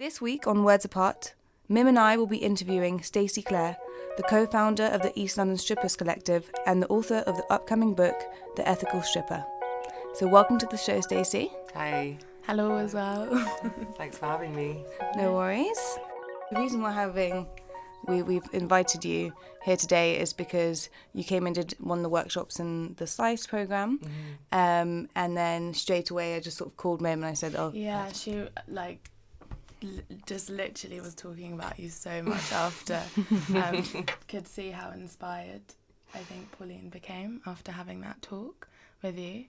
This week on Words Apart, Mim and I will be interviewing Stacey Clare, the co-founder of the East London Strippers Collective and the author of the upcoming book, The Ethical Stripper. So welcome to the show, Stacey. Hi. Hello as well. Thanks for having me. No worries. The reason we've invited you here today is because you came and did one of the workshops in the SLiICE program, and then straight away I just sort of called Mim and I said, "Oh, yeah, she just literally was talking about you so much after. Could see how inspired I think Pauline became after having that talk with you.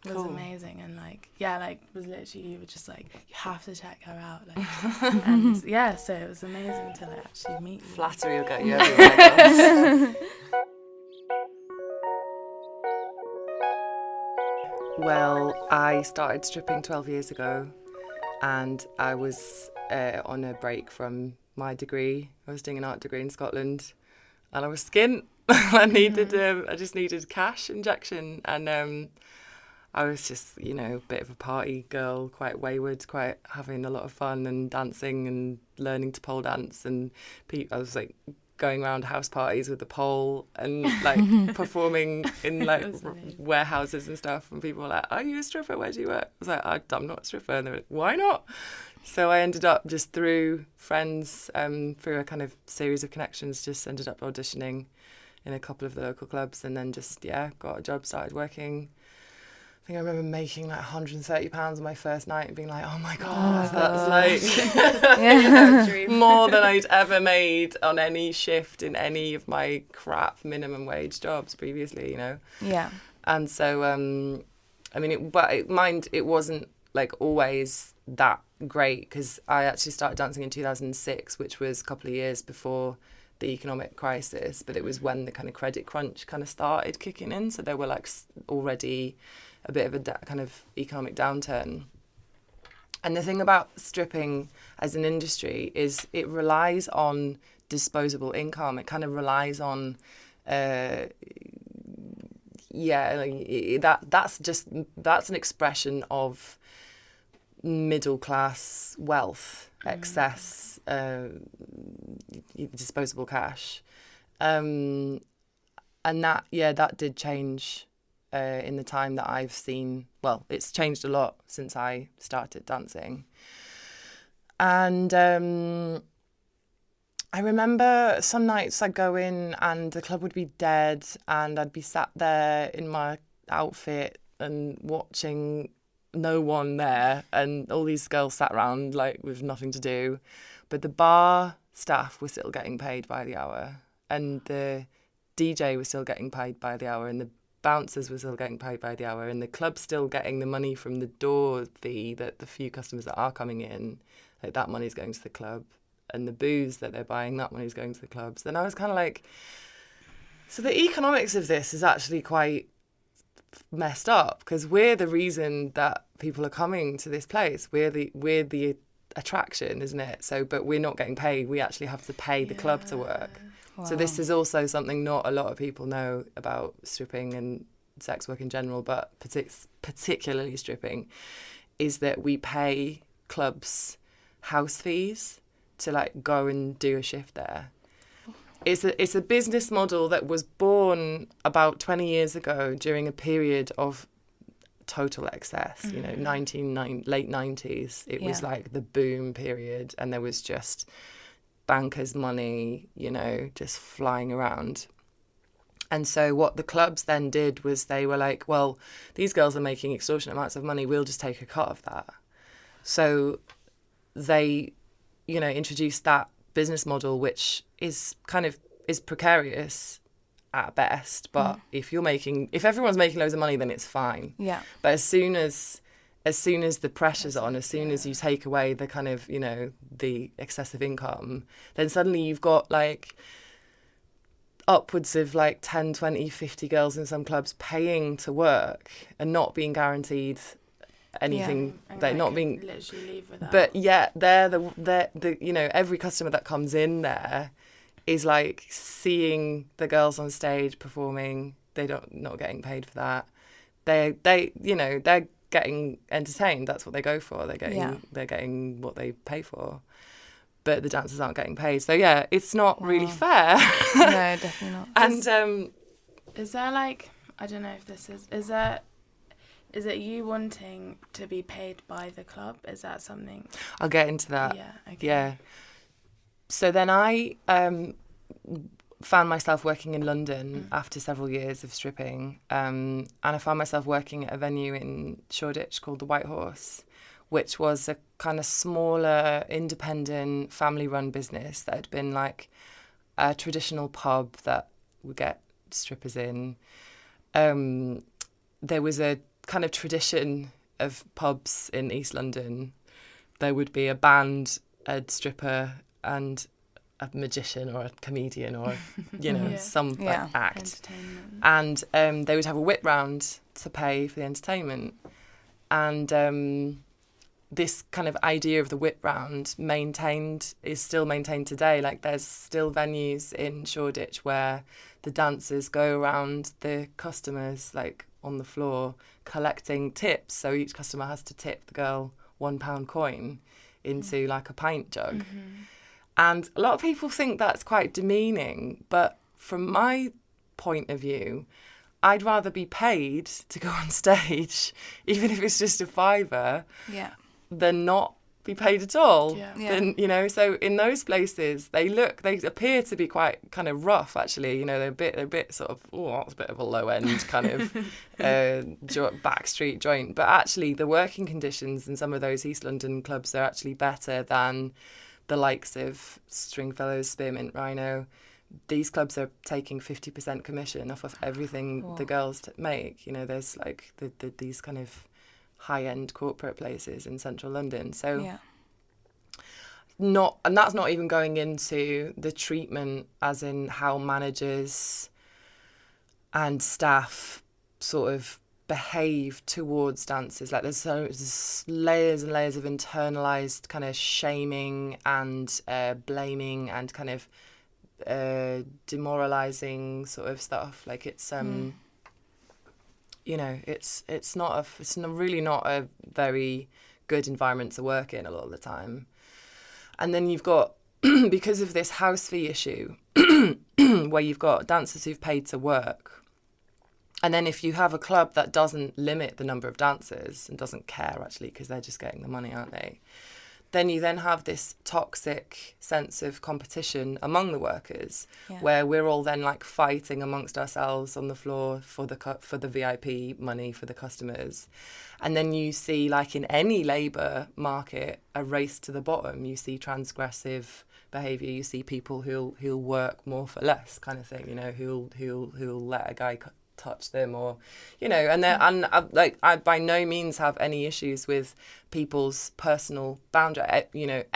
It was amazing, and was literally, you were just like, you have to check her out, and so it was amazing to actually meet you. Flattery will get you everywhere, guys. Well, I started stripping 12 years ago, and I was on a break from my degree. I was doing an art degree in Scotland, and I was skint. I just needed cash injection, and I was just, a bit of a party girl, quite wayward, quite having a lot of fun and dancing and learning to pole dance. And I was going around house parties with a pole and performing in warehouses and stuff. And people were like, "Are you a stripper? Where do you work?" I was like, "I'm not a stripper." And they were like, "Why not?" So I ended up just through friends, through a kind of series of connections, just ended up auditioning in a couple of the local clubs, and then just, got a job, started working. I think I remember making £130 on my first night and being like, "Oh my God, that's more than I'd ever made on any shift in any of my crap minimum wage jobs previously, Yeah. And so, it wasn't always that great, because I actually started dancing in 2006, which was a couple of years before the economic crisis, but it was when the kind of credit crunch kind of started kicking in. So there were already a bit of a kind of economic downturn. And the thing about stripping as an industry is it relies on disposable income. It kind of relies on, that's an expression of middle class wealth, excess, disposable cash, and that did change in the time that I've seen. Well, it's changed a lot since I started dancing, and I remember some nights I'd go in and the club would be dead, and I'd be sat there in my outfit and watching no one there, and all these girls sat around with nothing to do, but the bar staff were still getting paid by the hour, and the DJ was still getting paid by the hour, and the bouncers were still getting paid by the hour, and the club's still getting the money from the door fee, that the few customers that are coming in, that money's going to the club, and the booze that they're buying, that money's going to the clubs. And I was kind of so the economics of this is actually quite messed up, because we're the reason that people are coming to this place. We're the attraction, isn't it? So, but we're not getting paid. We actually have to pay the club to work. Wow. So this is also something not a lot of people know about stripping and sex work in general, but particularly stripping, is that we pay clubs house fees to go and do a shift there. It's a business model that was born about 20 years ago during a period of total excess, late 90s. It was the boom period, and there was just bankers' money, just flying around. And so what the clubs then did was they were like, well, these girls are making extortionate amounts of money, we'll just take a cut of that. So they, introduced that business model, which is precarious at best, but if everyone's making loads of money, then it's fine. Yeah. But as soon as the pressure's on, as soon as you take away the kind of, the excessive income, then suddenly you've got upwards of 10, 20, 50 girls in some clubs paying to work and not being guaranteed anything, not being literally leave without. But they're the every customer that comes in there is seeing the girls on stage performing. They're not getting paid for that. They're getting entertained. That's what they go for. They're getting what they pay for. But the dancers aren't getting paid. So yeah, it's not really fair. No, definitely not. And is there like, I don't know if this is it you wanting to be paid by the club? Is that something? I'll get into that. Yeah. Okay. Yeah. So then I found myself working in London after several years of stripping, and I found myself working at a venue in Shoreditch called the White Horse, which was a kind of smaller, independent, family-run business that had been like a traditional pub that would get strippers in. There was a kind of tradition of pubs in East London. There would be a band, a stripper, and a magician or a comedian or, some act. Entertainment. And they would have a whip round to pay for the entertainment. And this kind of idea of the whip round is still maintained today. Like there's still venues in Shoreditch where the dancers go around the customers, like on the floor, collecting tips. So each customer has to tip the girl £1 coin into like a pint jug. Mm-hmm. And a lot of people think that's quite demeaning, but from my point of view, I'd rather be paid to go on stage, even if it's just a £5, than not be paid at all. Then, so in those places, they appear to be quite kind of rough, actually. They're a bit sort of, that's a bit of a low end kind of backstreet joint. But actually, the working conditions in some of those East London clubs are actually better than the likes of Stringfellows, Spearmint, Rhino. These clubs are taking 50% commission off of everything the girls make. There's like these kind of high-end corporate places in central London. So and that's not even going into the treatment, as in how managers and staff sort of behave towards dancers. Like there's layers and layers of internalized kind of shaming and blaming and kind of demoralizing sort of stuff. Like it's it's really not a very good environment to work in a lot of the time. And then you've got, because of this house fee issue, where you've got dancers who've paid to work, and then if you have a club that doesn't limit the number of dancers and doesn't care, actually, because they're just getting the money, aren't they? Then you then have this toxic sense of competition among the workers, where we're all then like fighting amongst ourselves on the floor for the VIP money for the customers. And then you see, like in any labour market, a race to the bottom. You see transgressive behaviour. You see people who'll work more for less, kind of thing. Who'll let a guy touch them, or and I by no means have any issues with people's personal boundary.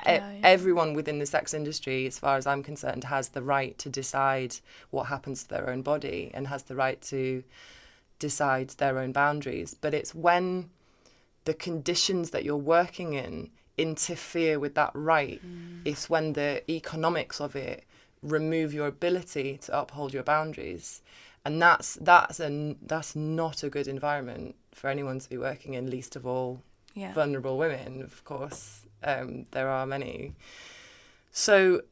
Everyone within the sex industry, as far as I'm concerned, has the right to decide what happens to their own body and has the right to decide their own boundaries. But it's when the conditions that you're working in interfere with that right. It's when the economics of it remove your ability to uphold your boundaries. And that's not a good environment for anyone to be working in, least of all vulnerable women, of course. There are many. So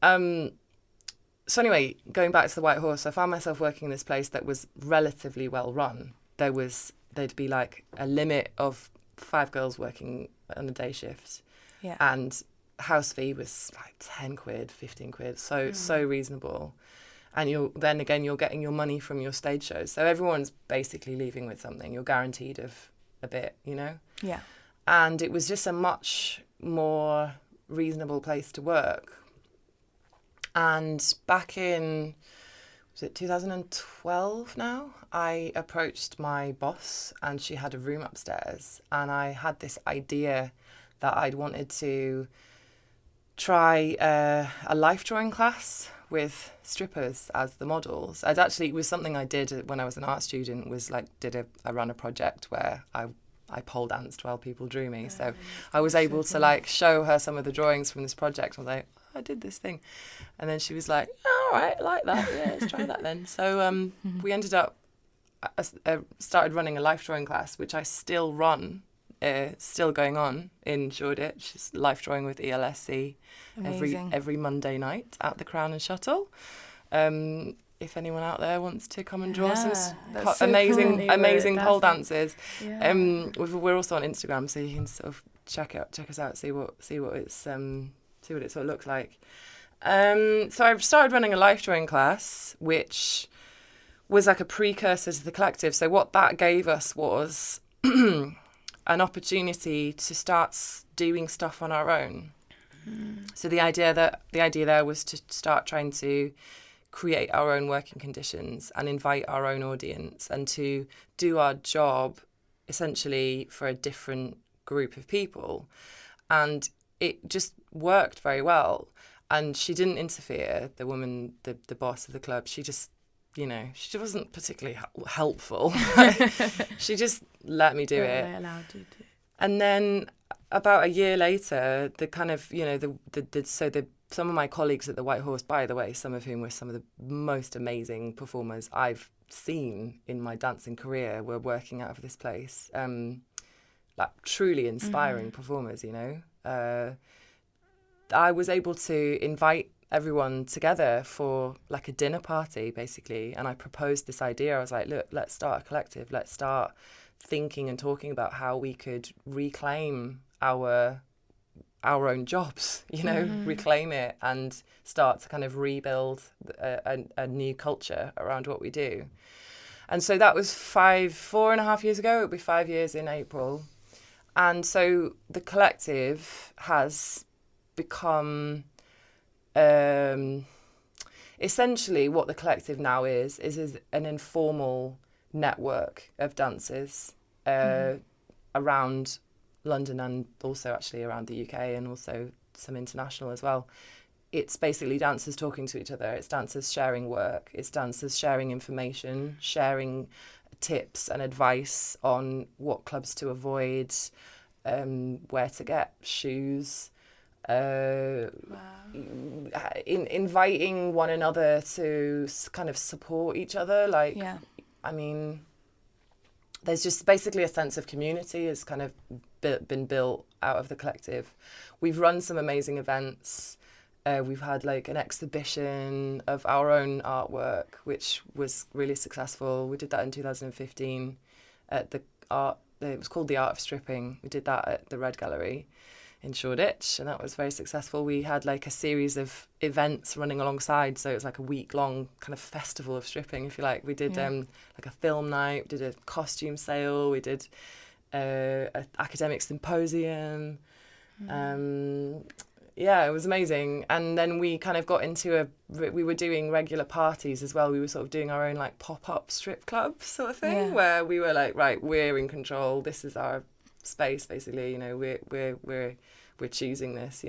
anyway, going back to the White Horse, I found myself working in this place that was relatively well run. There'd be like a limit of 5 girls working on a day shift. Yeah. And house fee was like 10 quid, 15 quid. So reasonable. And you're getting your money from your stage shows. So everyone's basically leaving with something. You're guaranteed of a bit, Yeah. And it was just a much more reasonable place to work. And back in, was it 2012 now? I approached my boss and she had a room upstairs. And I had this idea that I'd wanted to try a life drawing class with strippers as the models. It was something I did when I was an art student, I ran a project where I pole danced while people drew me. So I was able to show her some of the drawings from this project. I was like, I did this thing. And then she was like, all right, I like that. Yeah, let's try that then. So we ended up, started running a life drawing class, which I still run still going on in Shoreditch. It's life drawing with ELSC every Monday night at the Crown and Shuttle. If anyone out there wants to come and draw some amazing pole dances, we're also on Instagram, so you can sort of check us out, see what it sort of looks like. So I've started running a life drawing class, which was like a precursor to the collective. So what that gave us was an opportunity to start doing stuff on our own. So the idea there was to start trying to create our own working conditions and invite our own audience, and to do our job essentially for a different group of people. And it just worked very well. And she didn't interfere, the woman, the boss of the club. She just, she wasn't particularly helpful. She just let me do it. They allowed you to. And then about a year later, the kind of, some of my colleagues at the White Horse, by the way, some of whom were some of the most amazing performers I've seen in my dancing career, were working out of this place. Like truly inspiring performers, I was able to invite everyone together for like a dinner party, basically. And I proposed this idea. I was like, look, let's start a collective. Let's start thinking and talking about how we could reclaim our own jobs, reclaim it and start to kind of rebuild a new culture around what we do. And so that was 4.5 years ago. It'll be 5 years in April. And so the collective has become essentially what the collective now is an informal network of dancers around London, and also actually around the UK, and also some international as well. It's basically dancers talking to each other. It's dancers sharing work. It's dancers sharing information, sharing tips and advice on what clubs to avoid, where to get shoes, inviting one another to kind of support each other. There's just basically a sense of community has kind of been built out of the collective. We've run some amazing events. We've had like an exhibition of our own artwork, which was really successful. We did that in 2015 at it was called The Art of Stripping. We did that at the Red Gallery in Shoreditch, and that was very successful. We had like a series of events running alongside, so it was like a week-long kind of festival of stripping, if you like. We did like a film night, we did a costume sale, we did an academic symposium. It was amazing. And then we kind of got into we were doing regular parties as well. We were sort of doing our own like pop-up strip club sort of thing, where we were like, right, we're in control. This is our space, basically. We're choosing this,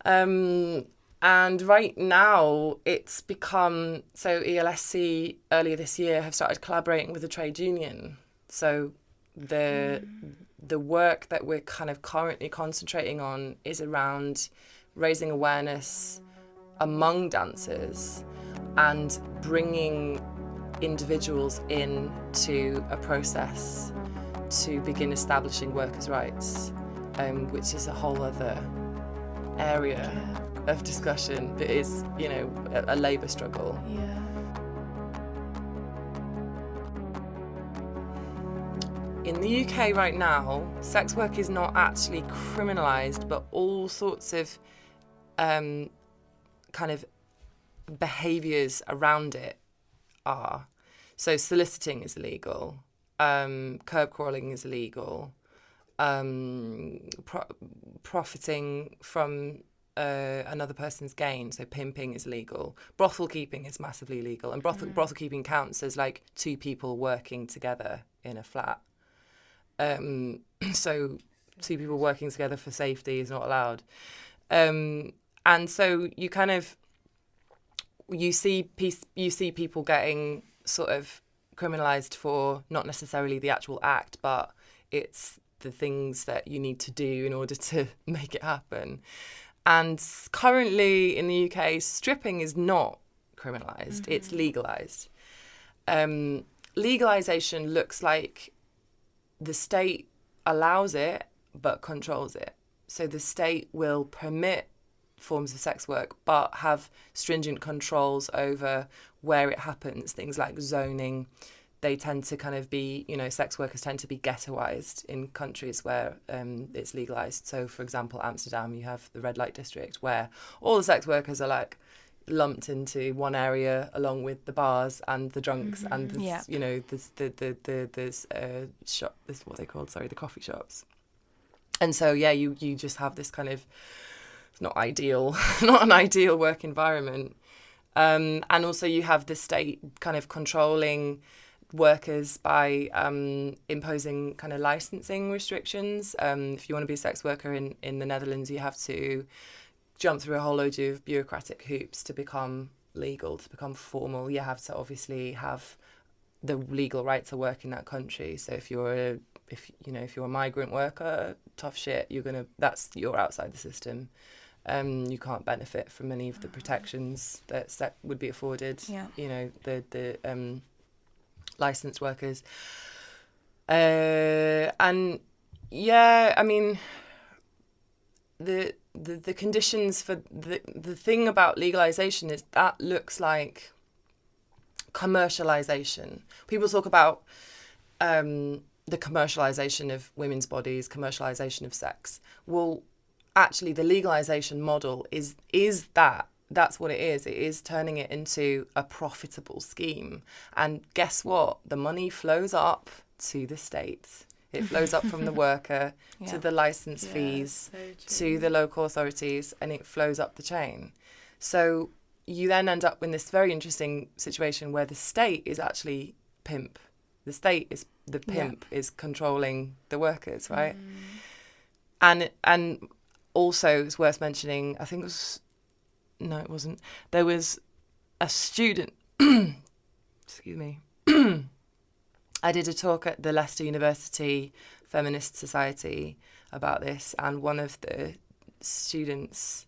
And right now it's become, so ELSC earlier this year have started collaborating with the trade union. So the work that we're kind of currently concentrating on is around raising awareness among dancers and bringing individuals into a process to begin establishing workers' rights, which is a whole other area of discussion that is, a labour struggle. Yeah. In the UK right now, sex work is not actually criminalised, but all sorts of kind of behaviours around it are. So soliciting is illegal, curb crawling is illegal, profiting from another person's gain, so pimping is illegal. Brothel keeping is massively illegal, and brothel keeping counts as like two people working together in a flat. So two people working together for safety is not allowed. And so you kind of you see people getting sort of criminalised for not necessarily the actual act, but it's the things that you need to do in order to make it happen. And currently in the UK, stripping is not criminalised, it's legalised. Legalisation looks like the state allows it but controls it. So the state will permit forms of sex work but have stringent controls over where it happens, things like zoning. They tend to kind of be, sex workers tend to be ghettoised in countries where it's legalised. So, for example, Amsterdam, you have the red light district where all the sex workers are like lumped into one area along with the bars and the drunks and there's, there's shop. This is what they called. Sorry, the coffee shops. And so you just have this kind of not an ideal work environment. And also you have the state kind of controlling workers by imposing kind of licensing restrictions. If you want to be a sex worker in the Netherlands, you have to jump through a whole load of bureaucratic hoops to become legal, to become formal. You have to obviously have the legal right to work in that country. So if you're a migrant worker, tough shit, you're outside the system. You can't benefit from any of the protections that would be afforded. Yeah. The licensed workers. And yeah, I mean, the conditions for the thing about legalization is that looks like commercialization. People talk about the commercialization of women's bodies, commercialization of sex. Well, actually, the legalization model is that's what it is. It is turning it into a profitable scheme. And guess what? The money flows up to the state. It flows up from the worker to the license fees to the local authorities, and it flows up the chain. So you then end up in this very interesting situation where the state is actually pimp. The state is the pimp is controlling the workers, right? And also it's worth mentioning, I think it was, no, it wasn't. There was a student, excuse me. I did a talk at the Leicester University Feminist Society about this, and one of the students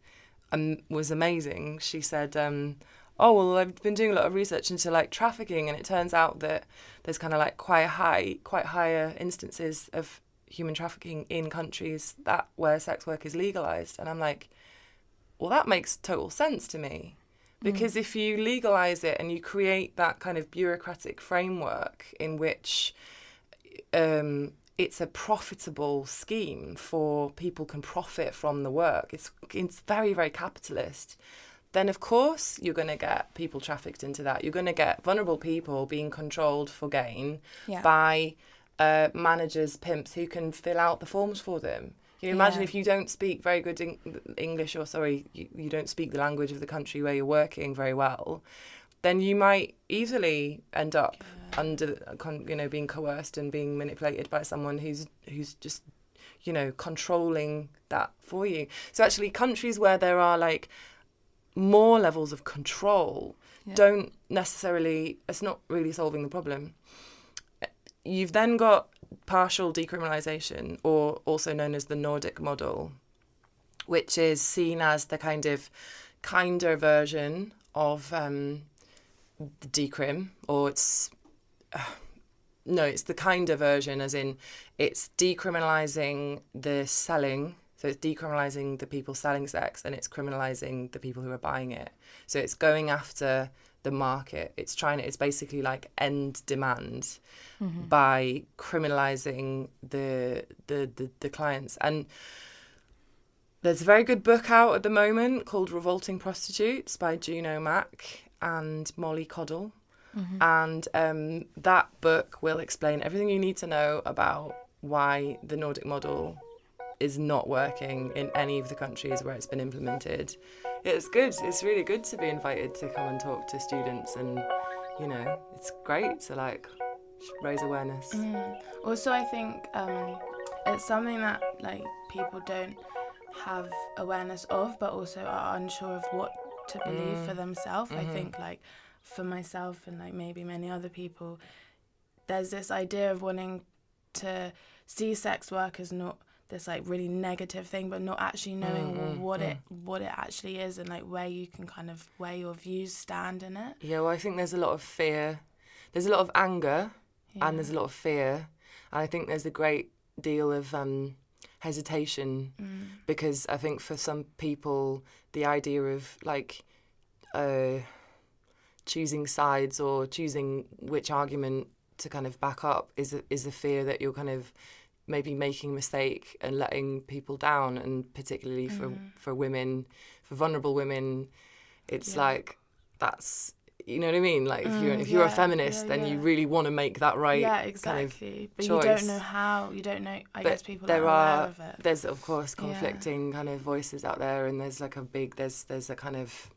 was amazing. She said, oh, well, I've been doing a lot of research into like trafficking, and it turns out that there's kind of like quite higher instances of human trafficking in countries where sex work is legalised. And I'm like, well, that makes total sense to me. Because if you legalise it and you create that kind of bureaucratic framework in which it's a profitable scheme for people can profit from the work, it's very, very capitalist, then of course you're going to get people trafficked into that. You're going to get vulnerable people being controlled for gain by managers, pimps who can fill out the forms for them. Can you imagine if you don't speak very good English, or you don't speak the language of the country where you're working very well, then you might easily end up under, being coerced and being manipulated by someone who's just, controlling that for you. So actually countries where there are like more levels of control don't necessarily, it's not really solving the problem. You've then got partial decriminalisation, or also known as the Nordic model, which is seen as the kinder version of the decrim, or it's the kinder version, as in it's decriminalising the selling, so it's decriminalising the people selling sex, and it's criminalising the people who are buying it. So it's going after the market. It's basically like end demand by criminalising the clients. And there's a very good book out at the moment called Revolting Prostitutes by Juno Mack and Molly Coddle. And that book will explain everything you need to know about why the Nordic model is not working in any of the countries where it's been implemented. It's good. It's really good to be invited to come and talk to students, and it's great to raise awareness. Also, I think it's something that people don't have awareness of, but also are unsure of what to believe for themselves. I think for myself and maybe many other people, there's this idea of wanting to see sex work as not this really negative thing, but not actually knowing what it actually is, and where you can where your views stand in it. Yeah, well, I think there's a lot of fear, there's a lot of anger, and there's a lot of fear, and I think there's a great deal of hesitation, because I think for some people the idea of like choosing sides or choosing which argument to kind of back up is a fear that you're kind of maybe making a mistake and letting people down, and particularly for women, for vulnerable women, it's like that's, you know what I mean? Like if you're a feminist, then you really want to make that right. Yeah, exactly. Kind of but choice. You don't know how. You don't know. I guess people there are aware of it. There's of course conflicting kind of voices out there, and there's like there's a kind of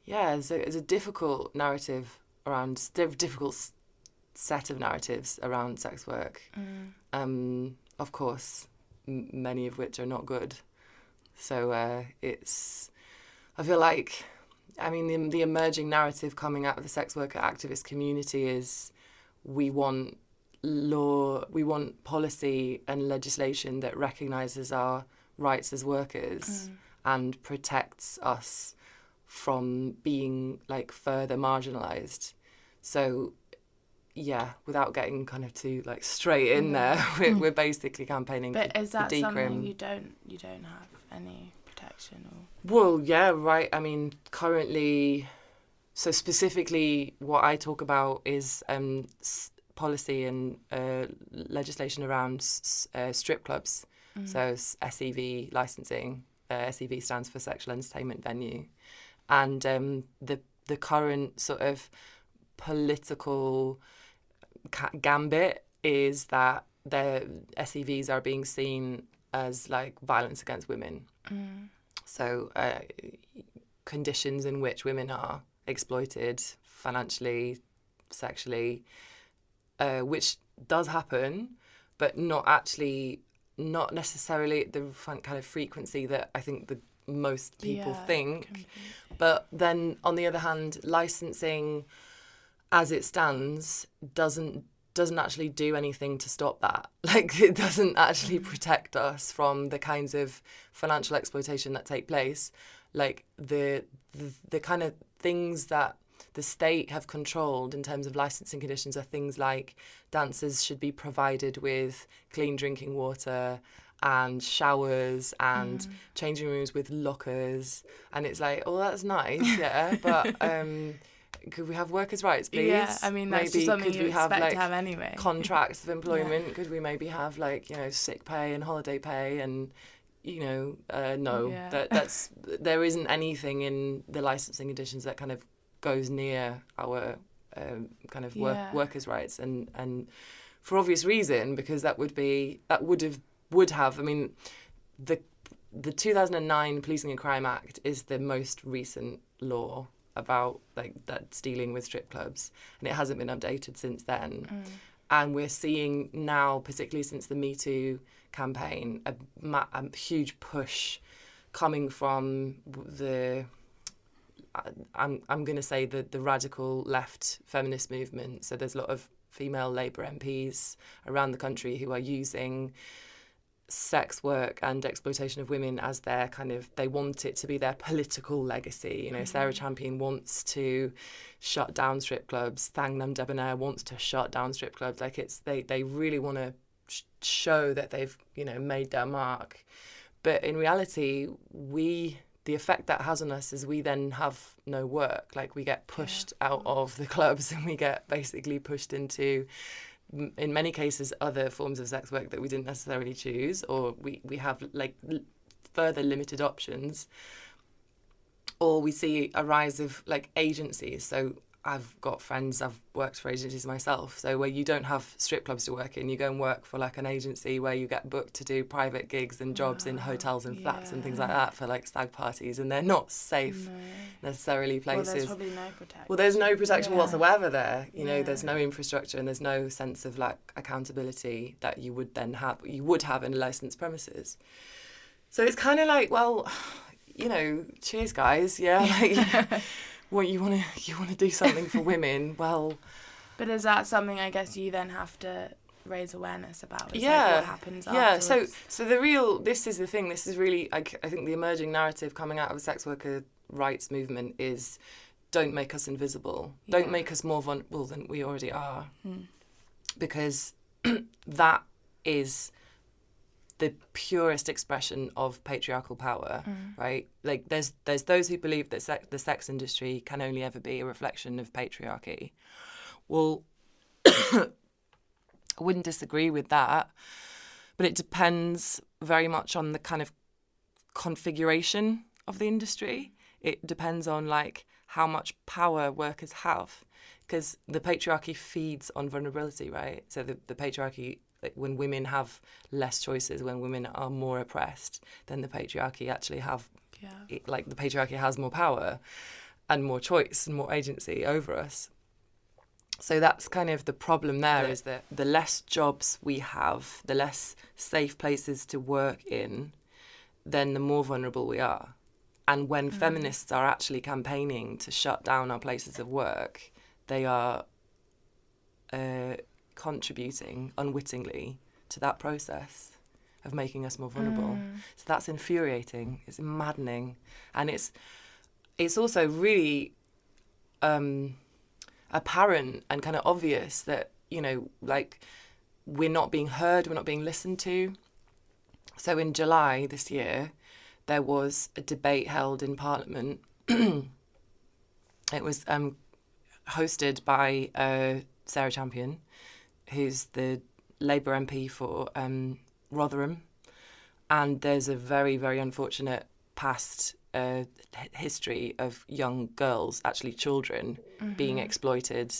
it's a difficult narrative around difficult set of narratives around sex work. Of course, many of which are not good. So I feel like, I mean, the emerging narrative coming out of the sex worker activist community is we want policy and legislation that recognises our rights as workers and protects us from being like further marginalised. So without getting kind of too like straight in there, we're basically campaigning but is that decrim. Something you don't have any protection or? Well, yeah, right. I mean, currently, so specifically what I talk about is policy and legislation around strip clubs. So SEV licensing. SEV stands for sexual entertainment venue. And the current sort of political gambit is that the SEVs are being seen as like violence against women. So conditions in which women are exploited financially, sexually, which does happen, but not necessarily at the kind of frequency that I think the most people think. Completely. But then on the other hand, licensing as it stands doesn't actually do anything to stop that. Like, it doesn't actually protect us from the kinds of financial exploitation that take place. Like the kind of things that the state have controlled in terms of licensing conditions are things like dancers should be provided with clean drinking water and showers and changing rooms with lockers. And it's like, oh, that's nice, yeah, but could we have workers' rights, please? Yeah, I mean, that's just something you expect to have anyway. Contracts of employment? Could we maybe have, like, you know, sick pay and holiday pay and, you know, no. Yeah. There isn't anything in the licensing conditions that kind of goes near our kind of workers' rights, and for obvious reason, because would have, I mean, the 2009 Policing and Crime Act is the most recent law about like that's dealing with strip clubs, and it hasn't been updated since then. And we're seeing now, particularly since the Me Too campaign, a huge push coming from the I'm going to say the radical left feminist movement. So there's a lot of female Labour MPs around the country who are using sex work and exploitation of women as their kind of, they want it to be their political legacy. You know, Sarah Champion wants to shut down strip clubs. Thangnam Debonair wants to shut down strip clubs. Like, it's they really want to show that they've, you know, made their mark. But in reality, the effect that has on us is we then have no work. Like, we get pushed out of the clubs, and we get basically pushed into, in many cases, other forms of sex work that we didn't necessarily choose, or we have like further limited options. Or we see a rise of like agencies. So I've got friends, I've worked for agencies myself, so where you don't have strip clubs to work in, you go and work for like an agency where you get booked to do private gigs and jobs in hotels and flats and things like that for like stag parties, and they're not safe necessarily places. Well, there's probably no protection. Well, there's no protection whatsoever there. You know, there's no infrastructure and there's no sense of like accountability that you would have in a licensed premises. So it's kind of like, well, you know, cheers guys, like well, you want to do something for women, well. But is that something I guess you then have to raise awareness about? Like what happens afterwards? So this is the thing. This is really, I think the emerging narrative coming out of the sex worker rights movement is, don't make us invisible. Don't make us more vulnerable than we already are. Because that is the purest expression of patriarchal power, right? Like there's those who believe that the sex industry can only ever be a reflection of patriarchy. Well, I wouldn't disagree with that, but it depends very much on the kind of configuration of the industry. It depends on like how much power workers have, because the patriarchy feeds on vulnerability, right? So the patriarchy, like when women have less choices, when women are more oppressed, then the patriarchy actually the patriarchy has more power and more choice and more agency over us. So that's kind of the problem there, is that the less jobs we have, the less safe places to work in, then the more vulnerable we are. And when feminists are actually campaigning to shut down our places of work, they are contributing unwittingly to that process of making us more vulnerable. So that's infuriating. It's maddening. And it's also really apparent and kind of obvious that, you know, like, we're not being heard, we're not being listened to. So in July this year, there was a debate held in Parliament. It was hosted by Sarah Champion, who's the Labour MP for Rotherham. And there's a very, very unfortunate past history of young girls, actually children, being exploited,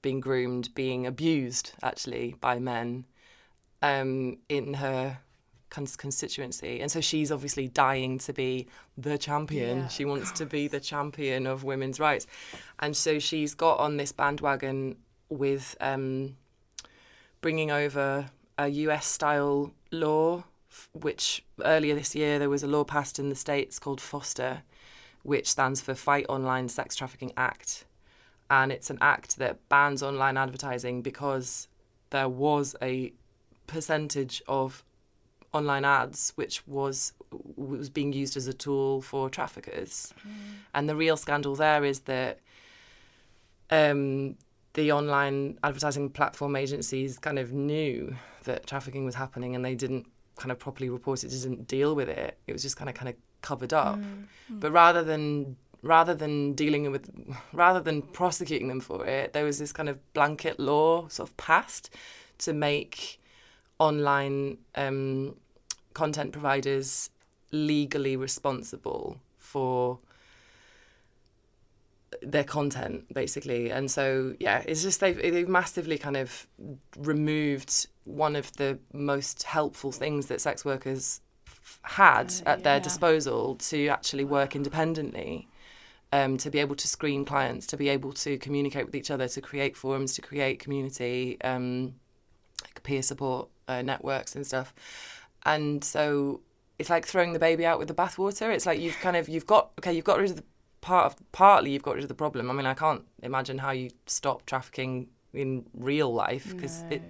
being groomed, being abused, actually, by men in her constituency. And so she's obviously dying to be the champion. Yeah, she wants to be the champion of women's rights. And so she's got on this bandwagon with bringing over a US-style law, which earlier this year there was a law passed in the States called FOSTA, which stands for Fight Online Sex Trafficking Act. And it's an act that bans online advertising because there was a percentage of online ads which was being used as a tool for traffickers. And the real scandal there is that the online advertising platform agencies kind of knew that trafficking was happening, and they didn't kind of properly report it, didn't deal with it. It was just kind of covered up. But rather than prosecuting them for it, there was this kind of blanket law sort of passed to make online content providers legally responsible for their content, basically. And so, yeah, it's just they've massively kind of removed one of the most helpful things that sex workers had at their disposal to actually work independently, to be able to screen clients, to be able to communicate with each other, to create forums, to create community, like peer support networks and stuff. And so it's like throwing the baby out with the bathwater. It's like you've got rid of the partly you've got rid of the problem. I mean, I can't imagine how you stop trafficking in real life, because the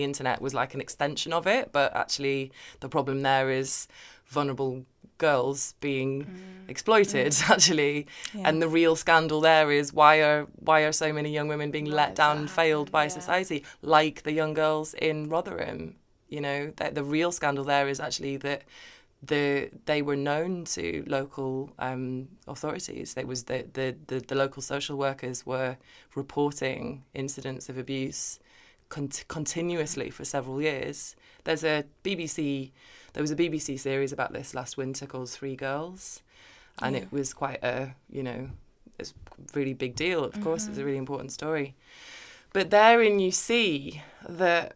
internet was like an extension of it, but actually the problem there is vulnerable girls being exploited, actually. And the real scandal there is why are so many young women being let down and failed by society, like the young girls in Rotherham. You know, that the real scandal there is actually that they were known to local authorities. It was the local social workers were reporting incidents of abuse continuously for several years. There was a BBC series about this last winter called Three Girls, and it was quite it's a really big deal. Of course, it's a really important story. But therein you see that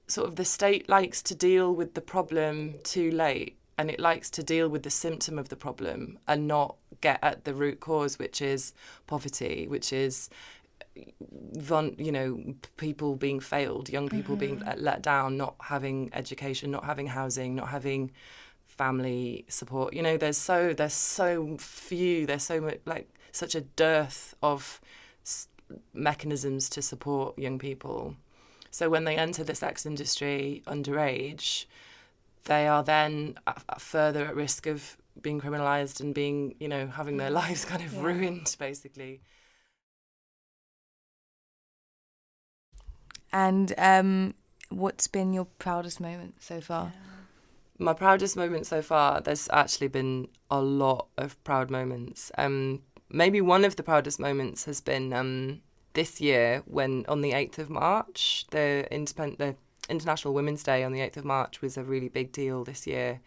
sort of the state likes to deal with the problem too late, and it likes to deal with the symptom of the problem and not get at the root cause, which is poverty, which is people being failed, young people being let down, not having education, not having housing, not having family support. You know, there's so few, there's so much, like, such a dearth of mechanisms to support young people. So when they enter the sex industry underage, they are then further at risk of being criminalised and being, having their lives kind of ruined, basically. And what's been your proudest moment so far? My proudest moment so far, there's actually been a lot of proud moments. Maybe one of the proudest moments has been this year when on the 8th of March, the International Women's Day on the 8th of March was a really big deal this year.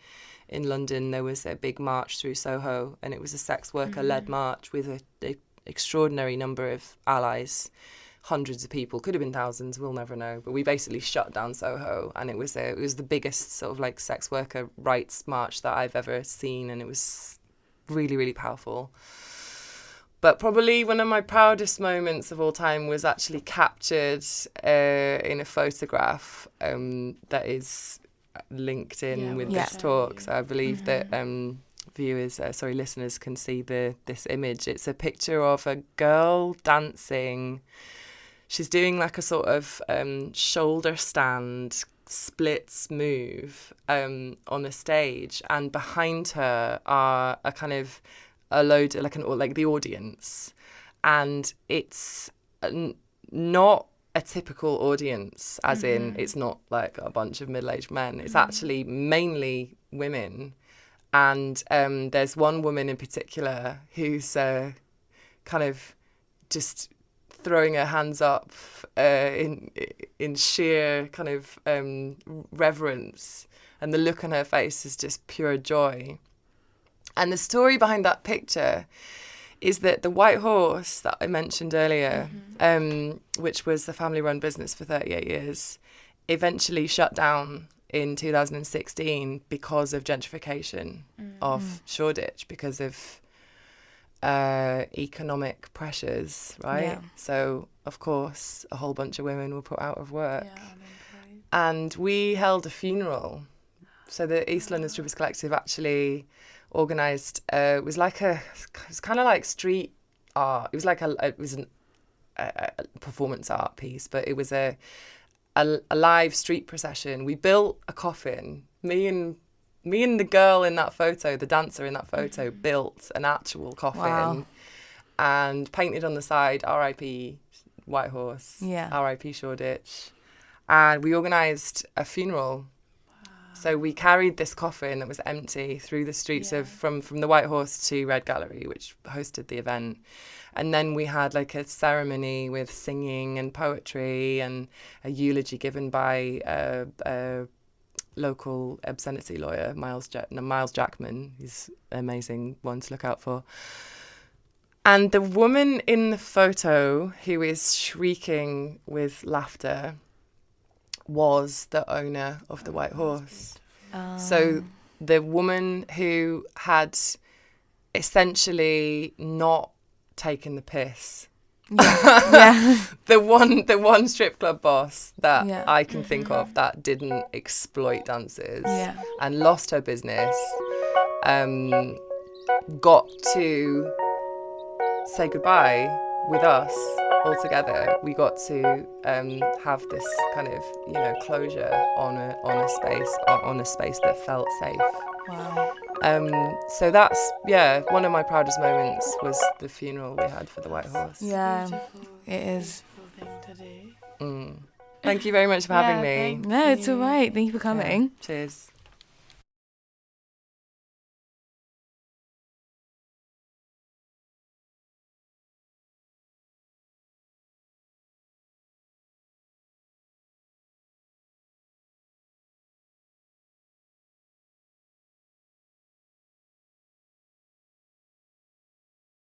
In London, there was a big march through Soho, and it was a sex worker-led march with an extraordinary number of allies. Hundreds of people, could have been thousands, we'll never know, but we basically shut down Soho, and it was the biggest sort of like sex worker rights march that I've ever seen, and it was really, really powerful. But probably one of my proudest moments of all time was actually captured in a photograph that is linked in with this talk. So I believe that listeners can see this image. It's a picture of a girl dancing. She's doing like a sort of shoulder stand splits move on a stage, and behind her are a load like the audience, and it's not a typical audience, as in it's not like a bunch of middle-aged men. It's actually mainly women, and there's one woman in particular who's kind of just throwing her hands up in sheer kind of reverence, and the look on her face is just pure joy. And the story behind that picture is that the White Horse that I mentioned earlier, which was a family-run business for 38 years, eventually shut down in 2016 because of gentrification of Shoreditch, because of economic pressures, right? Yeah. So, of course, a whole bunch of women were put out of work. And we held a funeral. So the East London Strippers Collective actually organised, it was kind of like street art. It was like a performance art piece, but it was a live street procession. We built a coffin. Me and the girl in that photo, the dancer in that photo, built an actual coffin and painted on the side, R.I.P. White Horse, R.I.P. Shoreditch. And we organised a funeral. So we carried this coffin that was empty through the streets from the White Horse to Red Gallery, which hosted the event. And then we had like a ceremony with singing and poetry and a eulogy given by a local obscenity lawyer, Miles Jackman. He's an amazing one to look out for. And the woman in the photo who is shrieking with laughter was the owner of the White Horse. So the woman who had essentially not taken the piss. The one strip club boss that I can think of that didn't exploit dancers and lost her business, got to say goodbye with us all together. We got to have this kind of closure on a space that felt safe. Wow. So that's one of my proudest moments was the funeral we had for the White Horse. Yeah, it is. Beautiful thing to do. Thank you very much for having me. No, it's all right. Thank you for coming. Cheers.